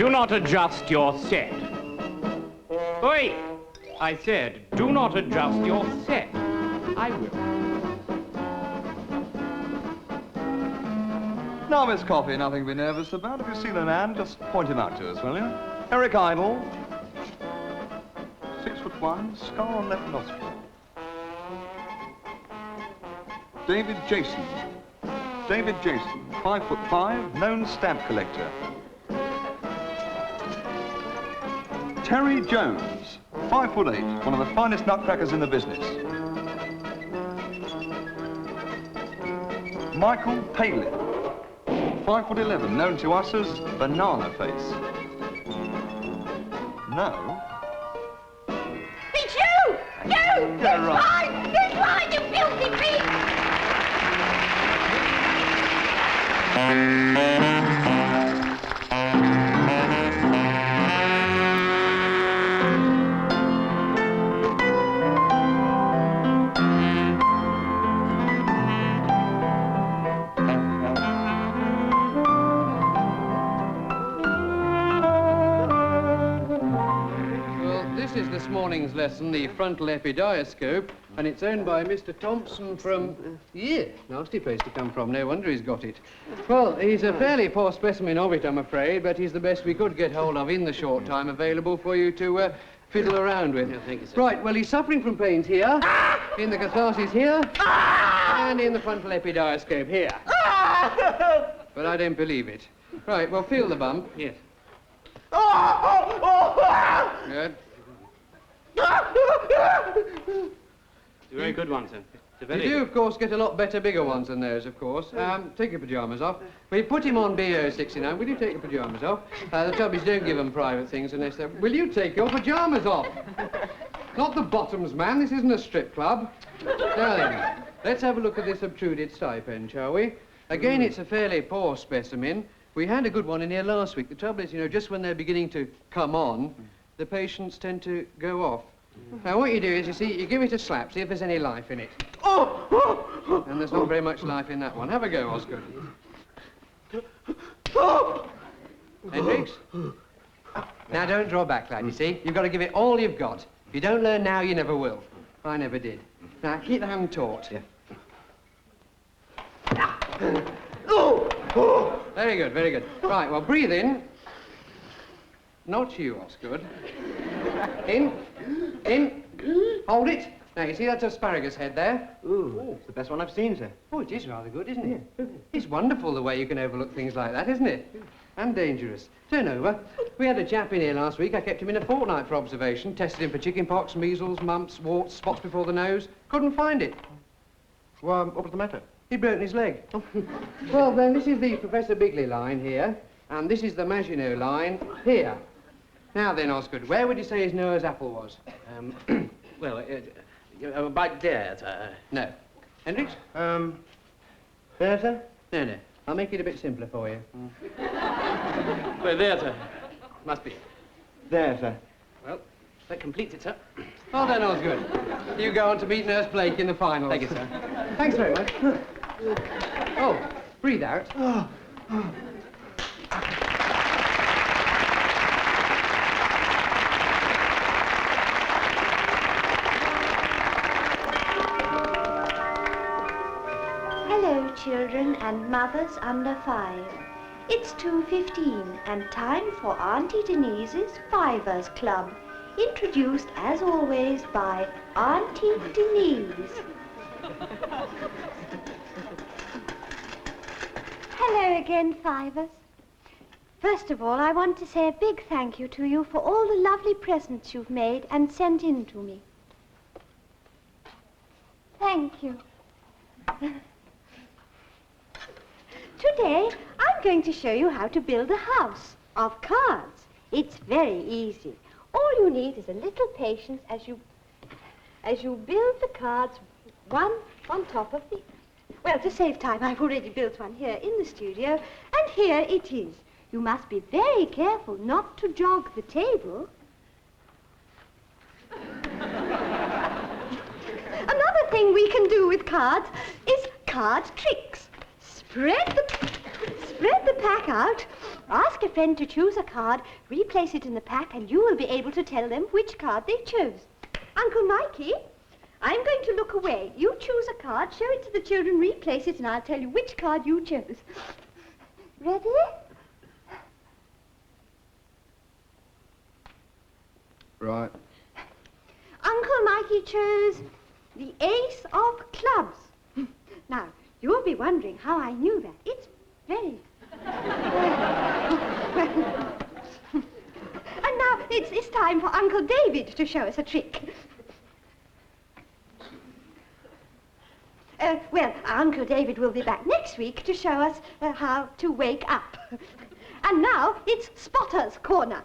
Do not adjust your set. Oi! I said, do not adjust your set. I will. Now, Miss Coffey, nothing to be nervous about. If you see the man, just point him out to us, will you? Eric Idle. 6'1", scar on left nostril. David Jason. David Jason, 5'5", known stamp collector. Terry Jones, 5'8", one of the finest nutcrackers in the business. Michael Palin, 5'11", known to us as Banana Face. No? It's you! You! Get right. It's mine, you filthy pig! This is this morning's lesson, the frontal epidioscope, and it's owned by Mr. Thompson from... yeah, nasty place to come from. No wonder he's got it. Well, he's a fairly poor specimen of it, I'm afraid, but he's the best we could get hold of in the short time available for you to fiddle around with. Yeah, thank you, sir. Right, well, he's suffering from pains here, in the catharsis here, and in the frontal epidioscope here. But I don't believe it. Right, well, feel the bump. Yes. Good. It's a very good one, sir. It's a very You do, of course, get a lot better, bigger ones than those, of course. Take your pyjamas off. We put him on BO69. Will you take your pyjamas off? The trouble is, don't give them private things unless they're... Will you take your pyjamas off? Not the bottoms, man. This isn't a strip club. Now then, let's have a look at this obtruded stipend, shall we? Again, it's a fairly poor specimen. We had a good one in here last week. The trouble is, you know, just when they're beginning to come on, the patients tend to go off. Now, what you do is, you see, you give it a slap, see if there's any life in it. And there's not very much life in that one. Have a go, Osgood. Hendricks? Now, don't draw back, lad, you see. You've got to give it all you've got. If you don't learn now, you never will. I never did. Now, keep the hand taut. Yeah. Very good, very good. Right, well, breathe in. Not you, Osgood. In. Hold it. Now, you see that asparagus head there? Ooh, it's the best one I've seen, sir. Oh, it is rather good, isn't it? It's wonderful the way you can overlook things like that, isn't it? And dangerous. Turn over. We had a chap in here last week. I kept him in a fortnight for observation. Tested him for chickenpox, measles, mumps, warts, spots before the nose. Couldn't find it. Well, what was the matter? He'd broken his leg. Well, then, this is the Professor Bigley line here, and this is the Maginot line here. Now then, Osgood, where would you say his Noah's apple was? Well, about there, sir. No. Hendricks? There, sir? No. I'll make it a bit simpler for you. Well, there, sir. Must be. There, sir. Well, that completes it, sir. Well done, Osgood. You go on to meet Nurse Blake in the final. Thank you, sir. Thanks very much. Oh, breathe out. Hello, children and mothers under 5. It's 2:15 and time for Auntie Denise's Fivers Club, introduced as always by Auntie Denise. Hello again, Fivers. First of all, I want to say a big thank you to you for all the lovely presents you've made and sent in to me. Thank you. Today, I'm going to show you how to build a house of cards. It's very easy. All you need is a little patience as you build the cards one on top of the... Well, to save time, I've already built one here in the studio, and here it is. You must be very careful not to jog the table. Another thing we can do with cards is card tricks. Spread spread the pack out, ask a friend to choose a card, replace it in the pack, and you will be able to tell them which card they chose. Uncle Mikey, I'm going to look away. You choose a card, show it to the children, replace it, and I'll tell you which card you chose. Ready? Right. Uncle Mikey chose the ace of clubs. Now, you'll be wondering how I knew that. It's very... And now it's time for Uncle David to show us a trick. Well, Uncle David will be back next week to show us how to wake up. And now it's Spotter's Corner.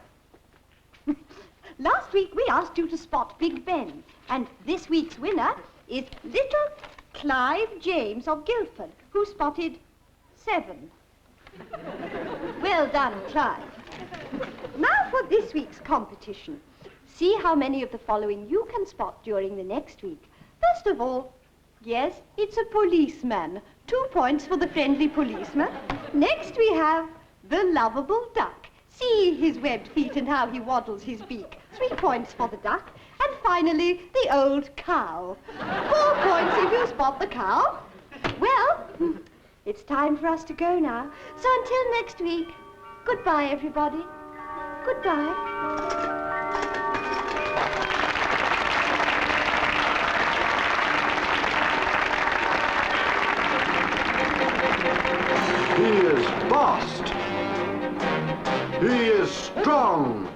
Last week we asked you to spot Big Ben, and this week's winner is little Clive James of Guildford, who spotted 7. Well done, Clive. Now for this week's competition. See how many of the following you can spot during the next week. First of all, yes, it's a policeman. 2 points for the friendly policeman. Next we have the lovable duck. See his webbed feet and how he waddles his beak. 3 points for the duck. And finally, the old cow. 4 points if you spot the cow. Well, it's time for us to go now. So until next week, goodbye, everybody. Goodbye. He is fast. He is strong.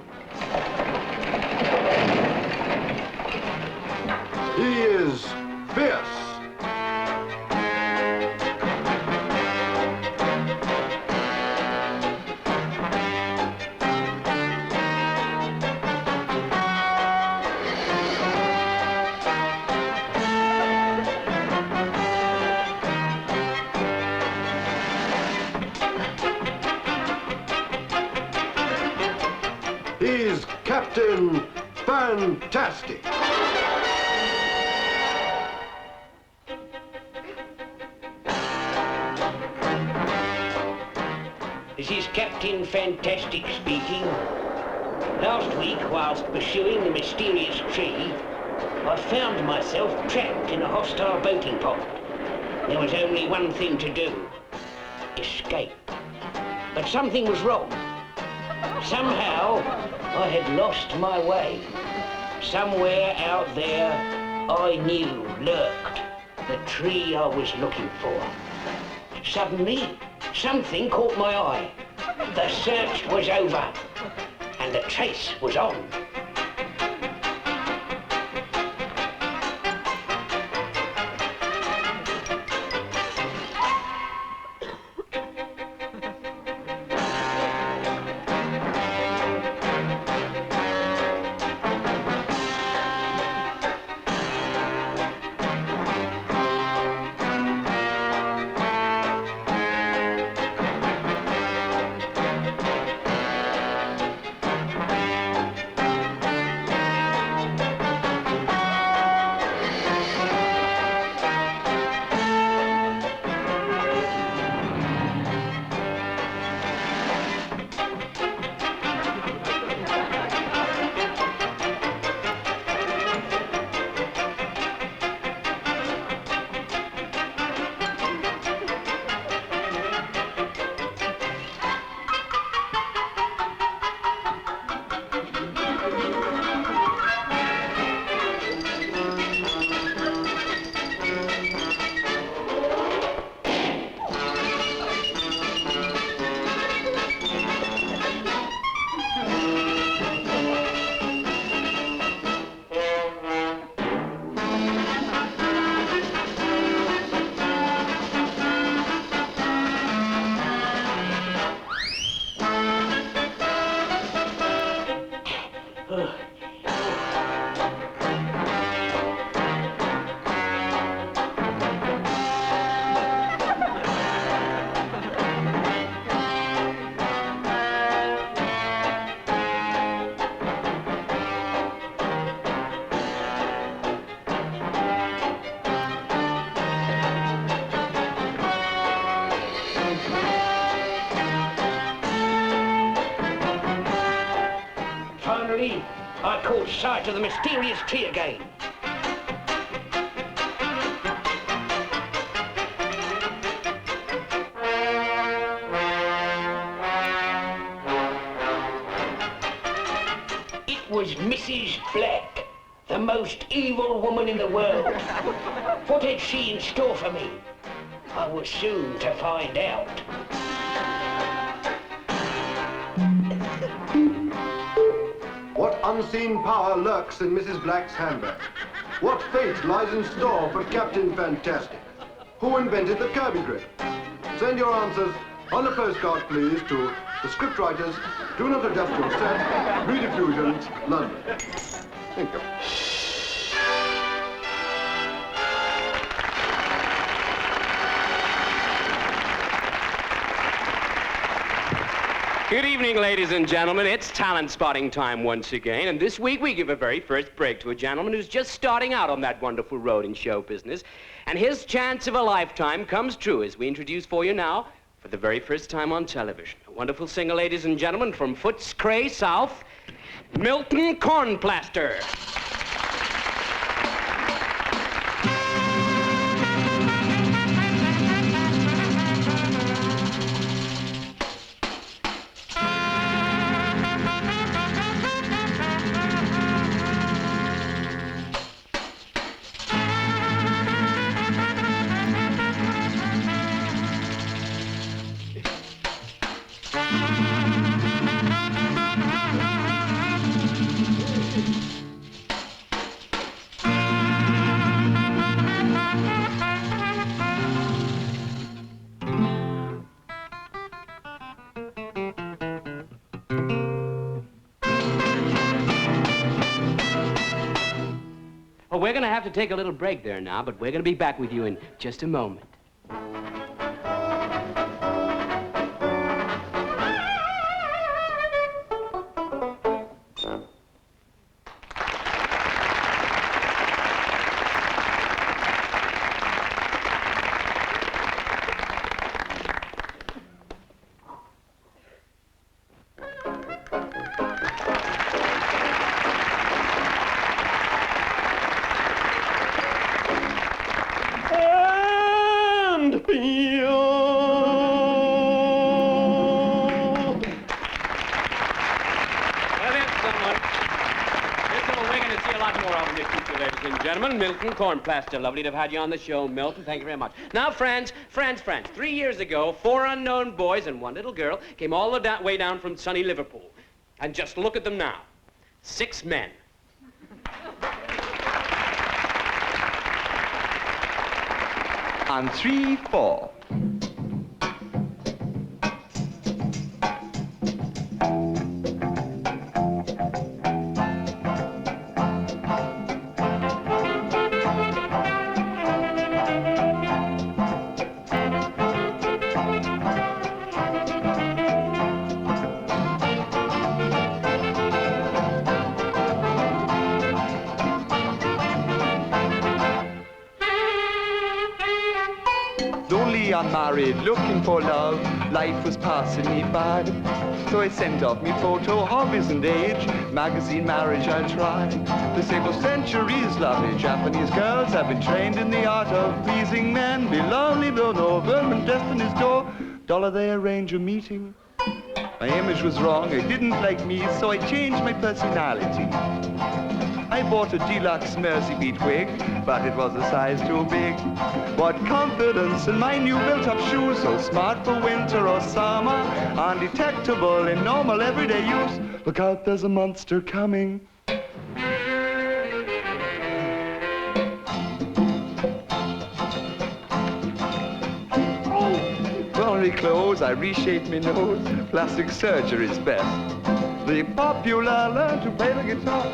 He is fierce. He's Captain Fantastic. This is Captain Fantastic speaking. Last week, whilst pursuing the mysterious tree, I found myself trapped in a hostile boating pod. There was only one thing to do: escape. But something was wrong. Somehow, I had lost my way. Somewhere out there, I knew lurked the tree I was looking for. Suddenly, something caught my eye. The search was over, and the chase was on. I caught sight of the mysterious tree again. It was Mrs. Black, the most evil woman in the world. What had she in store for me? I was soon to find out. What unseen power lurks in Mrs. Black's handbag? What fate lies in store for Captain Fantastic? Who invented the Kirby grip? Send your answers on a postcard, please, to the scriptwriters. Do not adjust your set. Rediffusion, London. Thank you. Good evening, ladies and gentlemen. It's talent spotting time once again, and this week we give a very first break to a gentleman who's just starting out on that wonderful road in show business, and his chance of a lifetime comes true as we introduce for you now, for the very first time on television, a wonderful singer, ladies and gentlemen, from Footscray South, Milton Cornplaster. Well, we're going to have to take a little break there now, but we're going to be back with you in just a moment. Milton Cornplaster. Lovely to have had you on the show, Milton. Thank you very much. Now, friends. 3 years ago, 4 unknown boys and 1 little girl came all the way down from sunny Liverpool. And just look at them now. 6 men. On 3, 4. Unmarried, looking for love, life was passing me by. So I sent off me photo, hobbies and age, magazine marriage I'll try. They say for centuries lovely Japanese girls have been trained in the art of pleasing men. Be lovely though no vermin destiny's door, dollar they arrange a meeting. My image was wrong, it didn't like me, so I changed my personality. I bought a deluxe Mercy Beat wig, but it was a size too big. What confidence in my new built-up shoes, so smart for winter or summer, undetectable in normal everyday use. Look out, there's a monster coming. Only clothes, I reshaped my nose, plastic surgery's best. The popular learn to play the guitar.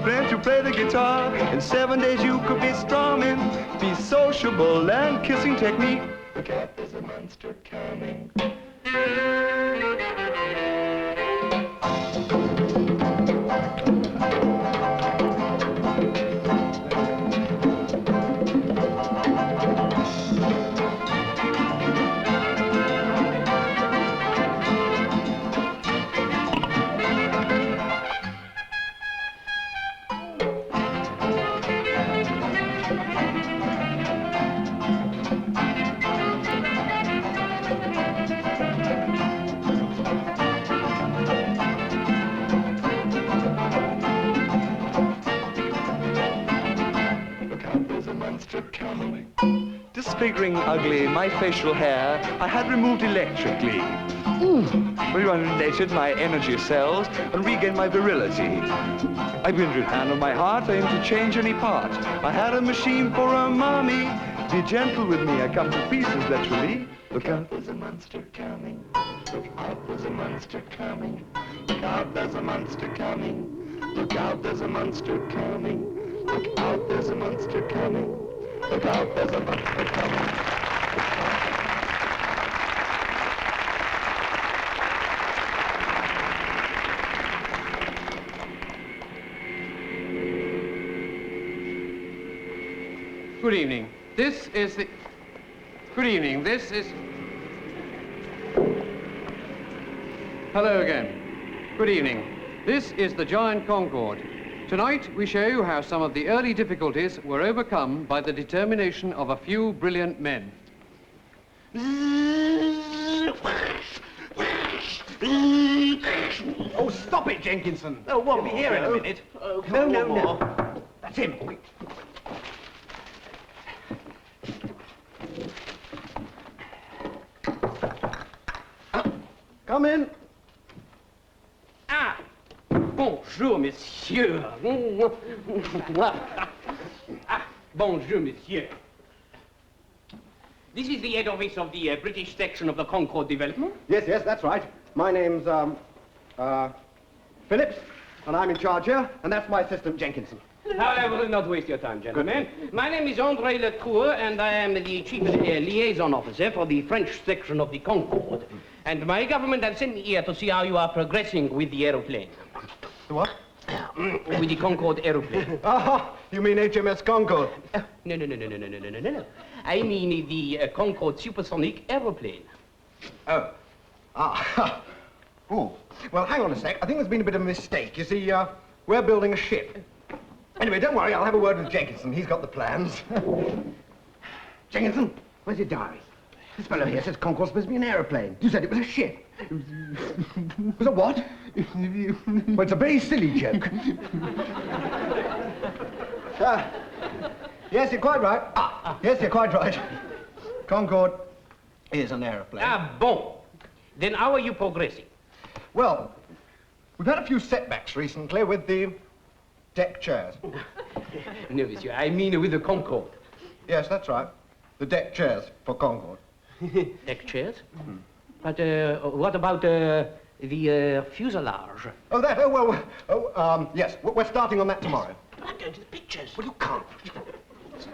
Learn to play the guitar. In 7 days you could be strumming, be sociable and kissing technique. Look out, there's a monster coming. disfiguring ugly my facial hair, I had removed electrically. Remodulated my energy cells and regained my virility. I've been to hand on my heart, I aim to change any part. I had a machine for a mommy. Be gentle with me, I come to pieces literally. Look out, there's a monster coming. Look out, there's a monster coming. Look out, there's a monster coming. Look out, there's a monster coming. Look out, there's a monster coming. Look out, there's a monster coming. Good evening. This is the... Good evening. This is... Hello again. Good evening. This is the giant Concorde. Tonight, we show you how some of the early difficulties were overcome by the determination of a few brilliant men. Oh, stop it, Jenkinson. Oh, we'll be here in a minute. Oh, no. That's him. Come in. Ah! Bonjour, monsieur. Bonjour, monsieur. This is the head office of the British section of the Concorde development. Yes, that's right. My name's, Phillips, and I'm in charge here, and that's my assistant, Jenkinson. I will not waste your time, gentlemen. My name is André Lecour, and I am the chief liaison officer for the French section of the Concorde. And my government has sent me here to see how you are progressing with the aeroplane. The what? With the Concorde aeroplane. Ah, you mean HMS Concorde? No. I mean the Concorde supersonic aeroplane. Oh. Ah. Oh. Well, hang on a sec. I think there's been a bit of a mistake. You see, we're building a ship. Anyway, don't worry. I'll have a word with Jenkinson. He's got the plans. Jenkinson, where's your diary? This fellow here says Concorde's supposed to be an aeroplane. You said it was a ship. Was it what? Well, it's a very silly joke. Yes, you're quite right. Yes, you're quite right. Concorde is an aeroplane. Ah, bon. Then how are you progressing? Well, we've had a few setbacks recently with the deck chairs. No, monsieur, I mean with the Concorde. Yes, that's right. The deck chairs for Concorde. Deck chairs? But what about the fuselage? Oh, that? Oh, well, yes. We're starting on that tomorrow. I'm going to the pictures. Well, you can't.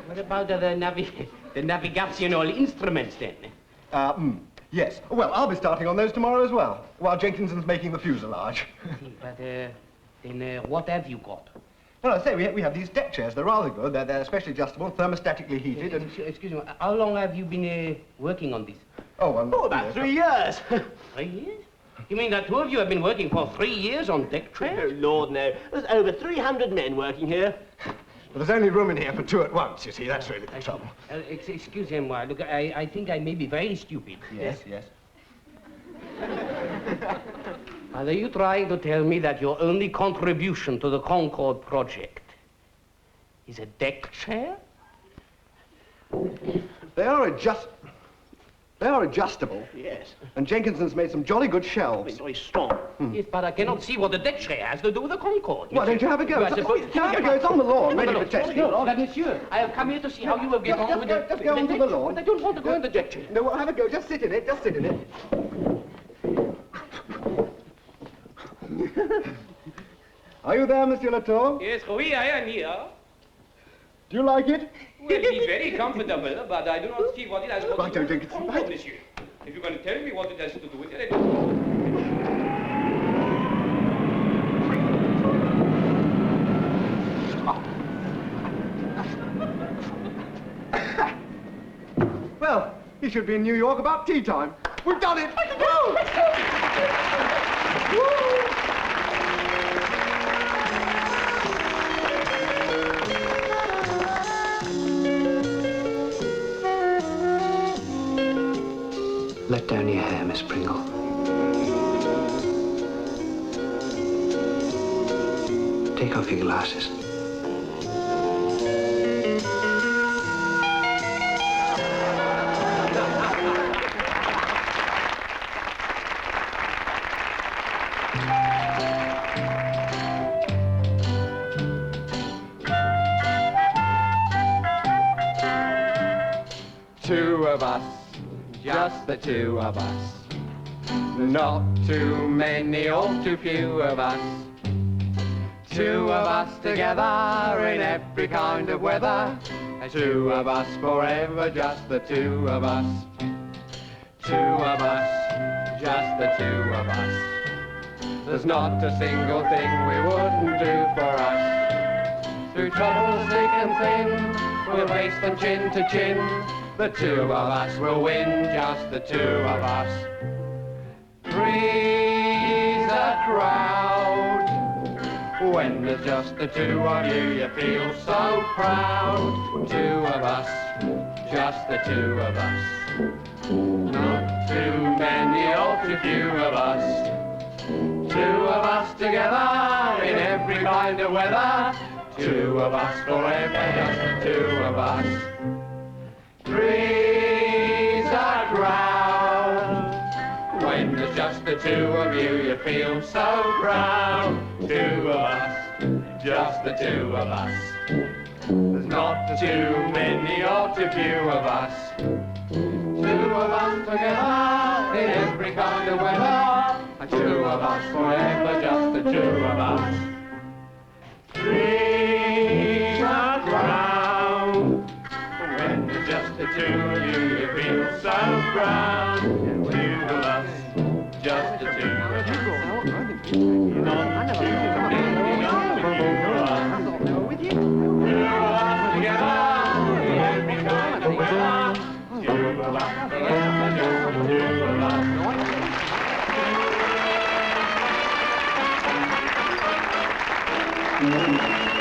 What about the navigational instruments, then? Yes. Well, I'll be starting on those tomorrow as well, while Jenkinson's making the fuselage. But then what have you got? Well, I say, we have these deck chairs. They're rather good. They're specially adjustable, thermostatically heated, and... Excuse me, how long have you been working on this? Oh, about 3 years. 3 years? You mean that two of you have been working for 3 years on deck chairs? Oh, Lord, no. There's over 300 men working here. But there's only room in here for two at once, you see. That's really the trouble. Excuse me, look, I think I may be very stupid. Yes. Are you trying to tell me that your only contribution to the Concorde project is a deck chair? They are adjustable. Yes. And Jenkinson's made some jolly good shelves. Very strong. Yes, but I cannot see what the deck chair has to do with the Concorde. Why don't you have a go? I suppose... Have a go. It's on the lawn, ready for testing. No, monsieur, I have come here to see how you will get on with Just go onto the lawn. But I don't want to go in the deck chair. No, well, have a go. Just sit in it. Are you there, Monsieur Latour? Yes, oui, I am here. Do you like it? Well, it's very comfortable, but I do not see what it has to do with the Jenkinson. Concorde, monsieur. If you're going to tell me what it has to do with it, I don't know. Well, he should be in New York about tea time. We've done it! Woo! Let down your hair, Miss Pringle. Take off your glasses. two of us, just the two of us. Not too many or too few of us. Two of us together in every kind of weather. Two of us forever, just the two of us. Two of us, just the two of us. There's not a single thing we wouldn't do for us. Through troubles thick and thin, we'll face them chin to chin. The two of us will win, just the two of us. Three's a crowd. When there's just the two of you, you feel so proud. Two of us, just the two of us. Not too many or too few of us. Two of us together in every kind of weather. Two of us forever, just the two of us. Three's a crowd. When there's just the two of you, you feel so proud. Two of us, just the two of us. There's not too many or too few of us. Two of us together in every kind of weather. Two of us forever, just the two of us. Three's a crowd. When there's just the two of you, you feel so proud. Two of us, just the two of us. Not too many or too few of us. Two of us together in every kind of weather. Two of us together, just the two of us. Thank you.